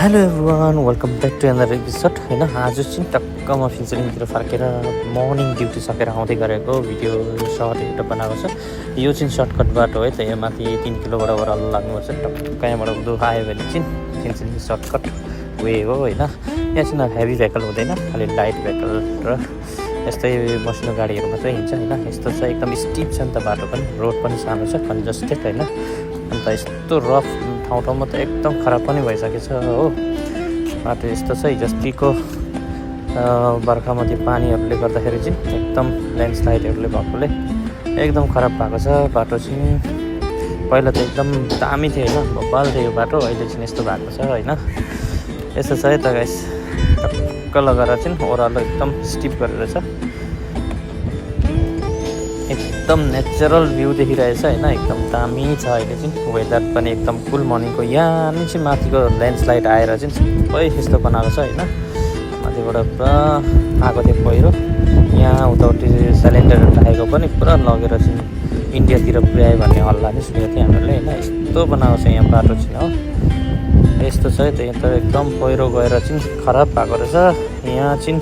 Hello everyone welcome back to another episode होइन आज चाहिँ टक्क म फिन्चलिङतिर फर्केर मर्निङ ड्युटी सकेर आउँदै गरेको भिडियो सर्ट एउटा बनाएको छ। यो चाहिँ सर्टकट बाटो है त, यहाँ माथि 3 किलोबाट ओह्रालो लाग्नुपर्छ। टक्क यहाँबाट उँधो आयो भने चाहिँ फिन्चलिङ सर्टकट वे हो होइन। यहाँ चाहिँ हेभी भेहिकल हुँदैन, खालि लाइट भेहिकल र यस्तै मसिनो गाडीहरू मात्रै हिँड्छ होइन। यस्तो छ एकदम स्टिप छ नि त बाटो पनि, रोड पनि सानो छ, कन्जस्टेड होइन। अन्त यस्तो रफ ठाउँमा त एकदम खराब पनि भइसकेछ हो बाटो। यस्तो छ हिजोअस्तिको बर्खामा त्यो पानीहरूले गर्दाखेरि चाहिँ एकदम ल्यान्डस्लाइडहरूले भएकोले एकदम खराब भएको छ बाटो चाहिँ। पहिला त एकदम दामी थियो होइन, भोपाल थियो यो बाटो, अहिले चाहिँ यस्तो भएको छ होइन। यस्तो छ है त गाइस, टक्क लगाएर चाहिँ ओह्रालो एकदम स्टिप गरेर छ, एकदम नेचुरल भ्यू देखिरहेछ होइन। एकदम दामी छ अहिले चाहिँ वेदर पनि एकदम कुल मर्निङको। यहाँ चाहिँ माथिको ल्यान्डस्लाइड आएर चाहिँ सबै यस्तो बनाएको छ होइन। माथिबाट पुरा आएको थियो पहिरो, यहाँ उताउति सिलिन्डरहरू राखेको पनि पुरा लगेर चाहिँ इन्डियातिर पुर्यायो भन्ने हल्ला नै सुनेको थियो हामीले होइन। यस्तो बनाएको छ यहाँ बाटो चाहिँ हो। यस्तो छ है त, यहाँ त एकदम पहिरो गएर चाहिँ खराब भएको रहेछ। यहाँ चाहिँ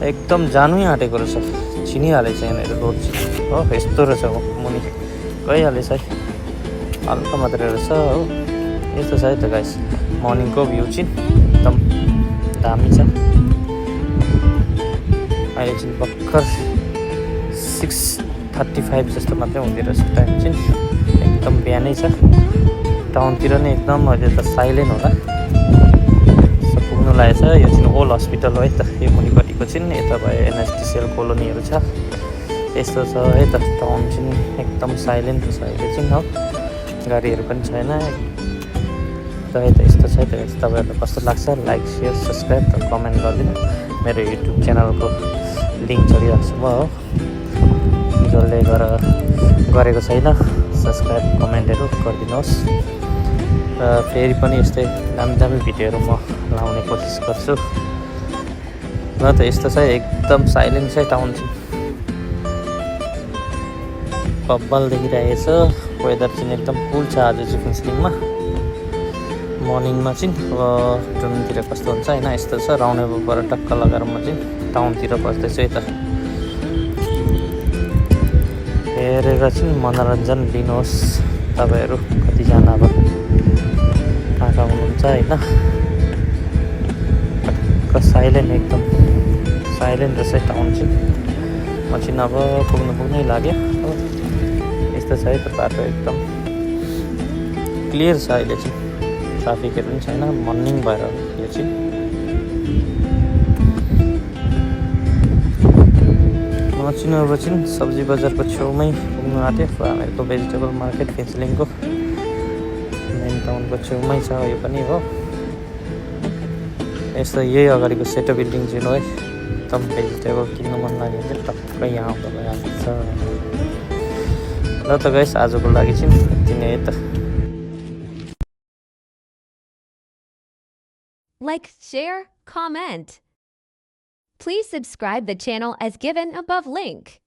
एकदम जानै आँटेको रहेछ, छिनिहालेछ यहाँनिर रोड चाहिँ हो। यस्तो रहेछ हो, मुनि गइहालेछ है, हल्का मात्रै रहेछ हो। यस्तो छ है त गाइस, मर्निङको भ्यू चाहिँ एकदम दामी छ। अहिले चाहिँ भर्खर 6:35 जस्तो मात्रै हुँदो रहेछ टाइम चाहिँ, एकदम बिहानै छ। टाउनतिर नै एकदम अहिले त साइलेन्ट होला, पुग्नु लागेको छ। यो चाहिँ ओल्ड हस्पिटल हो है त, यो मुनिपट्टिको चाहिँ यता भयो एनएसडिसिएल कोलोनीहरू छ। यस्तो छ है त, टाउन चाहिँ एकदम साइलेन्ट छ अहिले चाहिँ हो, गाडीहरू पनि छैन त है त। यस्तो छ है त, तपाईँहरूलाई कस्तो लाग्छ लाइक सेयर सब्सक्राइब र कमेन्ट गरिदिनु। मेरो युट्युब च्यानलको लिङ्क चलिरहेको छ म हो, जसले गरेको छैन सब्सक्राइब कमेन्टहरू गरिदिनुहोस्। र फेरि पनि यस्तै दामी दामी भिडियोहरू म लाउने कोसिस गर्छु र त। यस्तो छ एकदम साइलेन्ट छ टाउन चाहिँ, बब्बल देखिरहेको छ। वेदर चाहिँ एकदम कुल छ आज चाहिँ फिन्चलिङमा मर्निङमा चाहिँ। अब जुनतिर कस्तो हुन्छ होइन, यस्तो छ। राउन्डअबबाट टक्क लगाएर म चाहिँ टाउनतिर बस्दैछु है त। हेरेर चाहिँ मनोरञ्जन लिनुहोस् तपाईँहरू, कतिजना अब कहाँ कहाँ हुनुहुन्छ होइन। टक्क साइलेन्ट, एकदम साइलेन्ट रहेछ टाउन चाहिँ। म चाहिँ अब पुग्नै लाग्यो हो। यस्तो छ है त बाटो, एकदम क्लियर छ अहिले चाहिँ, ट्राफिकहरू पनि छैन, मर्निङ भएर यो चाहिँ। म चाहिँ अब चाहिँ सब्जी बजारको छेउमै पुग्नु आँट्यो। हामीहरूको भेजिटेबल मार्केट फिन्चलिङको मेन टाउनको छेउमै छ यो पनि हो। यस्तो यही अगाडिको सेतो बिल्डिङ चाहिँ हो है, एकदम भेजिटेबल किन्नु मन लाग्यो भने टक्क यहाँ आउँदा भइहाल्छ र त गाइस। आजको लागि चाहिँ यति नै है त। Like, share, comment. Please subscribe the channel as given above link.